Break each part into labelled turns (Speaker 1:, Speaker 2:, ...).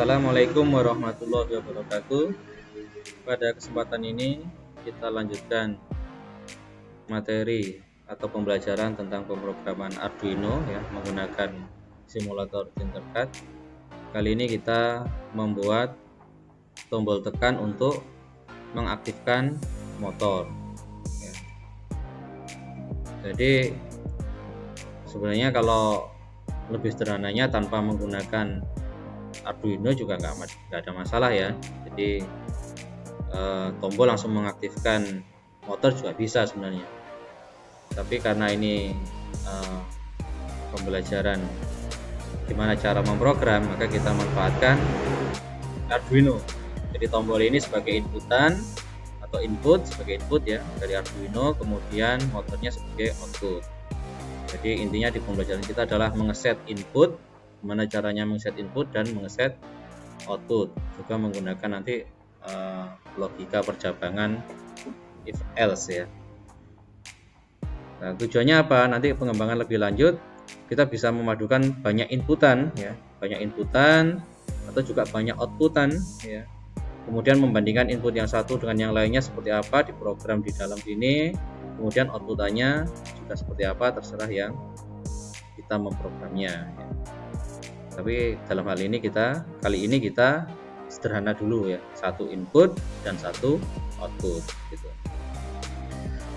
Speaker 1: Assalamualaikum warahmatullahi wabarakatuh. Pada kesempatan ini kita lanjutkan materi atau pembelajaran tentang pemrograman Arduino ya, menggunakan simulator Tinkercad. Kali ini kita membuat tombol tekan untuk mengaktifkan motor ya. Jadi sebenarnya kalau lebih sederhananya tanpa menggunakan Arduino juga nggak ada masalah ya. Jadi tombol langsung mengaktifkan motor juga bisa sebenarnya. Tapi karena ini pembelajaran gimana cara memprogram, maka kita manfaatkan Arduino. Jadi tombol ini sebagai inputan atau input, sebagai input ya dari Arduino, kemudian motornya sebagai output. Jadi intinya di pembelajaran kita adalah mengeset input, gimana caranya mengeset input dan mengeset output, juga menggunakan nanti logika percabangan if else ya. Nah, tujuannya apa? Nanti pengembangan lebih lanjut kita bisa memadukan banyak inputan ya, banyak inputan atau juga banyak outputan ya. Kemudian membandingkan input yang satu dengan yang lainnya seperti apa di program di dalam sini, kemudian outputannya juga seperti apa, terserah yang kita memprogramnya ya. Tapi dalam hal ini kali ini kita sederhana dulu ya, satu input dan satu output gitu.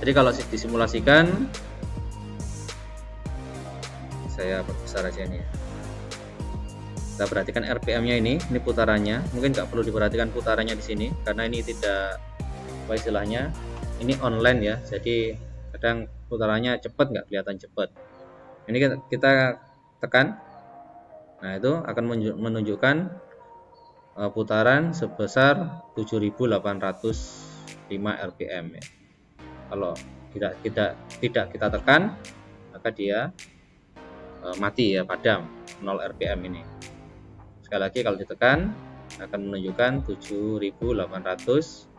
Speaker 1: Jadi kalau disimulasikan, saya perbesar aja nih ya. Kita perhatikan RPM-nya ini putarannya. Mungkin nggak perlu diperhatikan putarannya di sini karena ini tidak apa istilahnya, ini online ya. Jadi kadang putarannya cepat, nggak kelihatan cepat. Ini kita tekan. Nah, itu akan menunjukkan putaran sebesar 7.805 RPM ya. Kalau tidak kita tekan, maka dia mati ya, padam 0 RPM ini. Sekali lagi kalau ditekan akan menunjukkan 7.805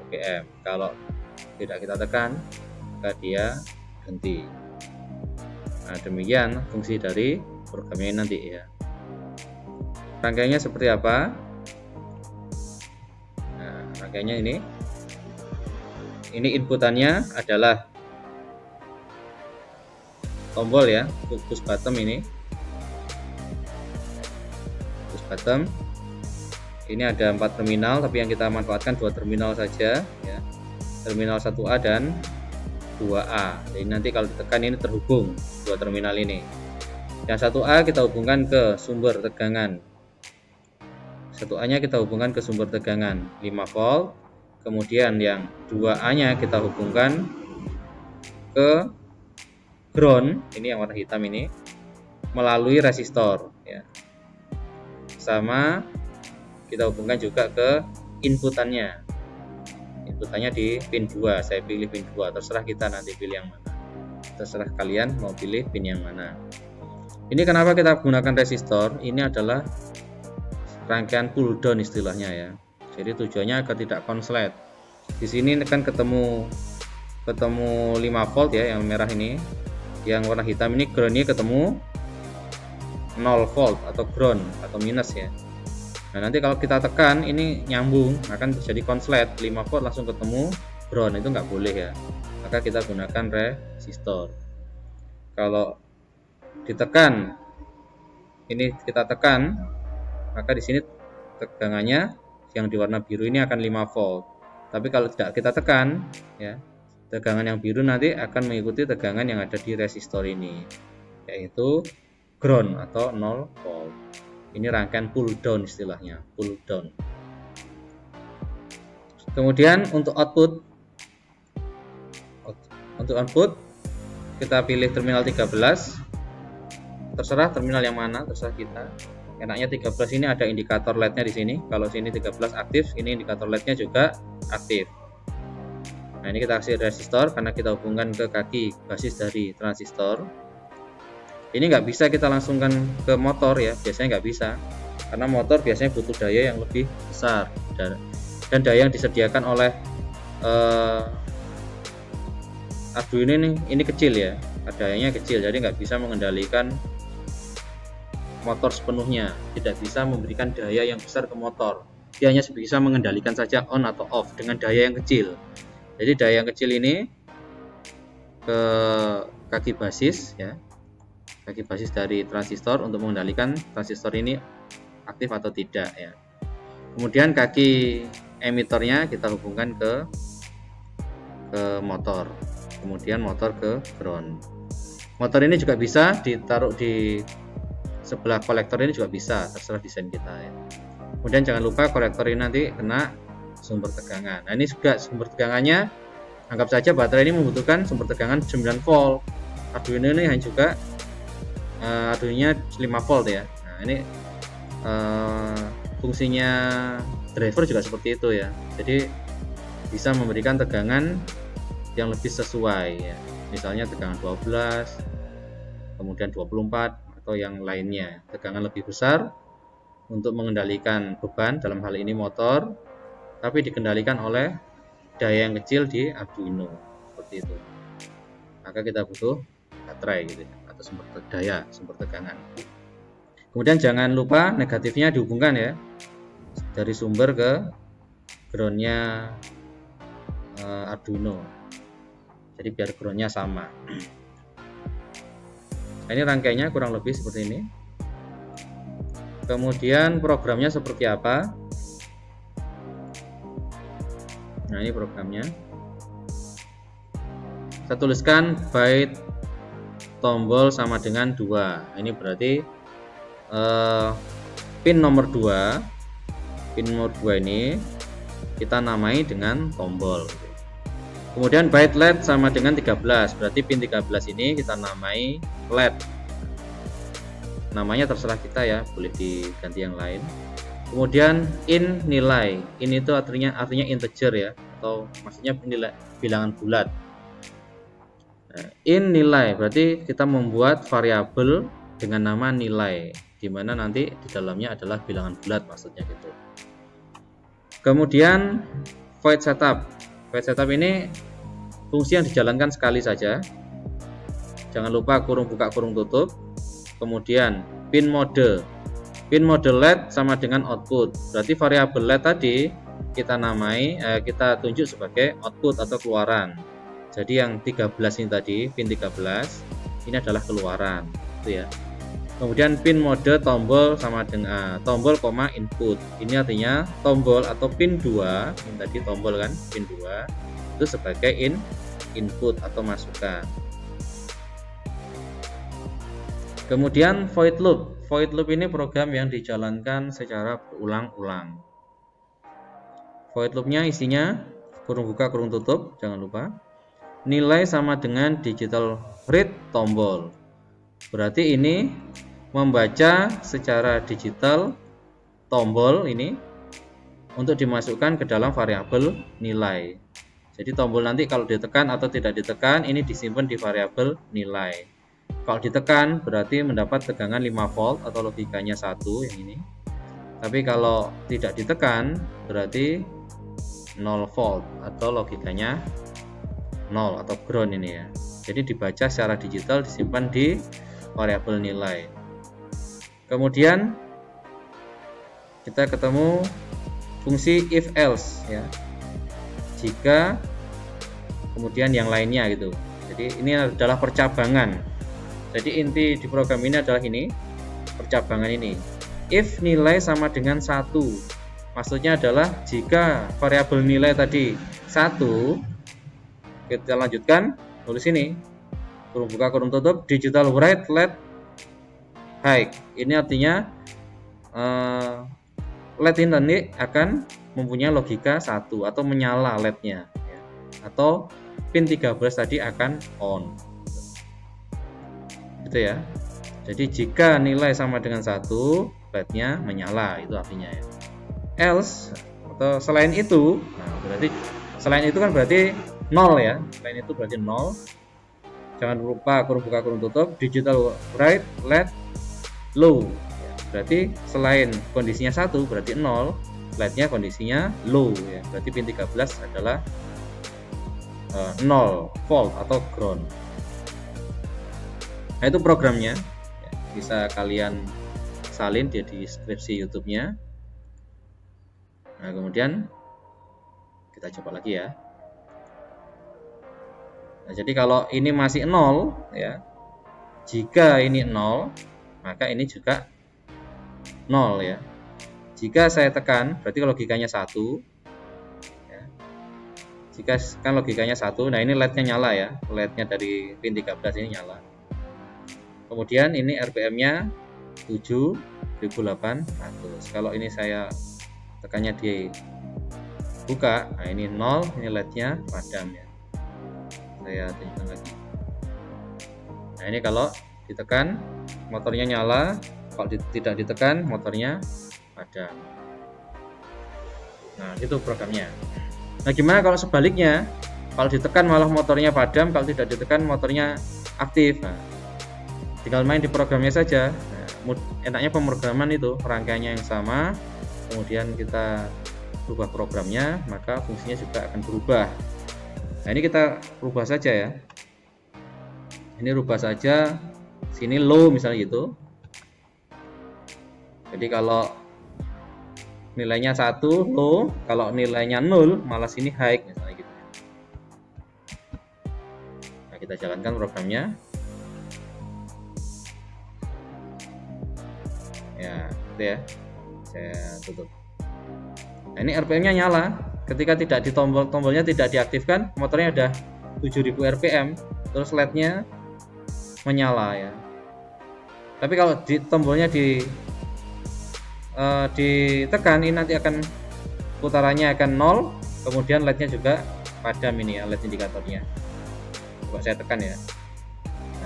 Speaker 1: RPM. Kalau tidak kita tekan, maka dia berhenti. Nah, demikian fungsi dari programnya nanti ya. Rangkaiannya seperti apa? Nah, rangkaiannya ini inputannya adalah tombol ya, push button ini. Push button. Ini ada 4 terminal, tapi yang kita manfaatkan 2 terminal saja ya. Terminal 1A dan 2A. Jadi nanti kalau ditekan ini terhubung 2 terminal ini. Yang 1A kita hubungkan ke sumber tegangan. 1A nya kita hubungkan ke sumber tegangan 5 volt. Kemudian yang 2A-nya kita hubungkan ke ground, ini yang warna hitam ini, melalui resistor ya. Sama kita hubungkan juga ke inputannya. Inputannya di pin 2, saya pilih pin 2, terserah kita nanti pilih yang mana. Terserah kalian mau pilih pin yang mana. Ini kenapa kita gunakan resistor? Ini adalah rangkaian pull down istilahnya ya. Jadi tujuannya agar tidak konslet. Di sini kan ketemu 5 volt ya, yang merah ini. Yang warna hitam ini ground-nya ketemu 0 volt atau ground atau minus ya. Nah, nanti kalau kita tekan ini nyambung, akan terjadi konslet, 5 volt langsung ketemu ground, itu nggak boleh ya. Maka kita gunakan resistor. Kalau ditekan, ini kita tekan, maka di sini tegangannya yang di warna biru ini akan 5 volt. Tapi kalau tidak kita tekan ya, tegangan yang biru nanti akan mengikuti tegangan yang ada di resistor ini, yaitu ground atau 0 volt. Ini rangkaian pull down istilahnya, pull down. Kemudian untuk output kita pilih terminal 13. Terserah terminal yang mana, terserah kita. Enaknya 13 ini ada indikator LED-nya di sini. Kalau sini 13 aktif, ini indikator LED-nya juga aktif. Nah, ini kita kasih resistor karena kita hubungkan ke kaki basis dari transistor. Ini nggak bisa kita langsungkan ke motor ya, biasanya nggak bisa. Karena motor biasanya butuh daya yang lebih besar. Dan daya yang disediakan oleh Arduino ini kecil ya, dayanya kecil, jadi nggak bisa mengendalikan motor sepenuhnya, tidak bisa memberikan daya yang besar ke motor. Dia hanya bisa mengendalikan saja on atau off dengan daya yang kecil. Jadi daya yang kecil ini ke kaki basis ya, kaki basis dari transistor untuk mengendalikan transistor ini aktif atau tidak ya. Kemudian kaki emitornya kita hubungkan ke motor, kemudian motor ke ground. Motor ini juga bisa ditaruh di sebelah kolektor ini juga bisa, terserah desain kita ya. Kemudian jangan lupa kolektor ini nanti kena sumber tegangan. Nah ini juga sumber tegangannya, anggap saja baterai ini membutuhkan sumber tegangan 9 volt. Arduino ini hanya juga Arduino 5 volt ya. Nah ini fungsinya driver juga seperti itu ya. Jadi bisa memberikan tegangan yang lebih sesuai ya. Misalnya tegangan 12, kemudian 24 atau yang lainnya. Tegangan lebih besar untuk mengendalikan beban, dalam hal ini motor, tapi dikendalikan oleh daya yang kecil di Arduino seperti itu. Maka kita butuh baterai gitu ya, atau sumber daya, sumber tegangan. Kemudian jangan lupa negatifnya dihubungkan ya, dari sumber ke groundnya Arduino. Jadi biar groundnya sama. Nah, ini rangkaiannya kurang lebih seperti ini. Kemudian programnya seperti apa? Nah ini programnya. Saya tuliskan byte tombol sama dengan 2. Ini berarti pin nomor 2. Pin nomor 2 ini kita namai dengan tombol. Kemudian byte LED sama dengan 13. Berarti pin 13 ini kita namai LED. Namanya terserah kita ya, boleh diganti yang lain. Kemudian in nilai. In itu artinya integer ya, atau maksudnya nilai bilangan bulat. Nah, in nilai berarti kita membuat variabel dengan nama nilai, di mana nanti di dalamnya adalah bilangan bulat maksudnya gitu. Kemudian void setup. Void setup ini fungsi yang dijalankan sekali saja. Jangan lupa kurung buka kurung tutup. Kemudian pin mode. Pin mode LED sama dengan output. Berarti variabel LED tadi kita namai, kita tunjuk sebagai output atau keluaran. Jadi yang 13 ini tadi, pin 13 ini adalah keluaran, gitu ya. Kemudian pin mode tombol sama dengan tombol, input. Ini artinya tombol atau pin 2, ini tadi tombol kan, pin 2 itu sebagai input atau masukan. Kemudian void loop. Void loop ini program yang dijalankan secara berulang-ulang. Void loopnya isinya kurung buka kurung tutup, jangan lupa. Nilai sama dengan digital read tombol. Berarti ini membaca secara digital tombol ini untuk dimasukkan ke dalam variabel nilai. Jadi tombol nanti kalau ditekan atau tidak ditekan ini disimpan di variabel nilai. Kalau ditekan berarti mendapat tegangan 5 volt atau logikanya 1 yang ini. Tapi kalau tidak ditekan berarti 0 volt atau logikanya 0 atau ground ini ya. Jadi dibaca secara digital, disimpan di variabel nilai. Kemudian kita ketemu fungsi if else ya. Jika kemudian yang lainnya gitu. Jadi ini adalah percabangan. Jadi inti di program ini adalah ini, percabangan ini. If nilai sama dengan 1, maksudnya adalah jika variabel nilai tadi 1, kita lanjutkan, tulis ini, kurung buka kurung tutup, digital write LED high. Ini artinya LED ini nanti akan mempunyai logika 1 atau menyala LED-nya ya. Atau pin 13 tadi akan on. Gitu ya. Jadi jika nilai sama dengan 1, LED-nya menyala, itu artinya ya. Else atau selain itu, nah berarti selain itu kan berarti 0 ya. Selain itu berarti 0. Jangan lupa kurung buka kurung tutup, digital write LED low. Ya, berarti selain kondisinya 1 berarti 0, LED-nya kondisinya low ya. Berarti pin 13 adalah 0 volt atau ground. Nah itu programnya ya, bisa kalian salin dia di deskripsi YouTube-nya. Nah, kemudian kita coba lagi ya. Nah, jadi kalau ini masih 0 ya. Jika ini 0, maka ini juga 0 ya. Jika saya tekan, berarti logikanya 1 ya. Jika kan logikanya 1, nah ini LED-nya nyala ya. LED-nya dari pin 13 ini nyala. Kemudian ini RPM-nya 7.800. Kalau ini saya tekannya di buka, nah ini 0, ini LED-nya padam ya. Saya tunjukkan lagi. Nah, ini kalau ditekan motornya nyala, kalau tidak ditekan motornya padam. Nah, itu programnya. Nah, gimana kalau sebaliknya? Kalau ditekan malah motornya padam, kalau tidak ditekan motornya aktif. Nah, tinggal main di programnya saja. Nah, enaknya pemrograman itu rangkaiannya yang sama, kemudian kita rubah programnya, maka fungsinya juga akan berubah. Nah, ini kita rubah saja ya. Ini rubah saja, sini low misalnya gitu. Jadi kalau nilainya 1 low, kalau nilainya 0 malah sini high misalnya gitu. Nah, kita jalankan programnya. Ya, gitu ya. Saya tutup. Nah, ini RPM-nya nyala. Ketika tidak di tombolnya tidak diaktifkan, motornya udah 7000 RPM, terus LED-nya menyala ya. Tapi kalau di tombolnya ditekan, ini nanti akan putarannya akan 0, kemudian LED-nya juga padam ini ya, LED indikatornya. Coba saya tekan ya.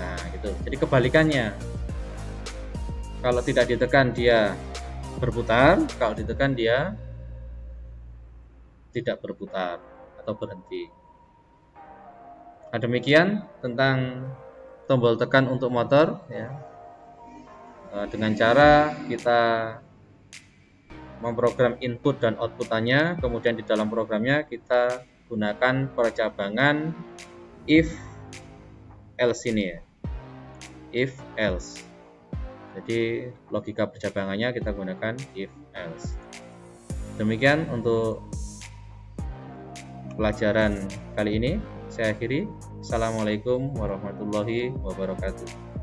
Speaker 1: Nah, gitu. Jadi kebalikannya. Kalau tidak ditekan dia berputar, kalau ditekan dia tidak berputar atau berhenti. Nah, demikian tentang tombol tekan untuk motor ya. Dengan cara kita memprogram input dan outputannya, kemudian di dalam programnya kita gunakan percabangan if else ini ya. If else. Jadi logika percabangannya kita gunakan if else. Demikian untuk pelajaran kali ini. Saya akhiri. Assalamualaikum warahmatullahi wabarakatuh.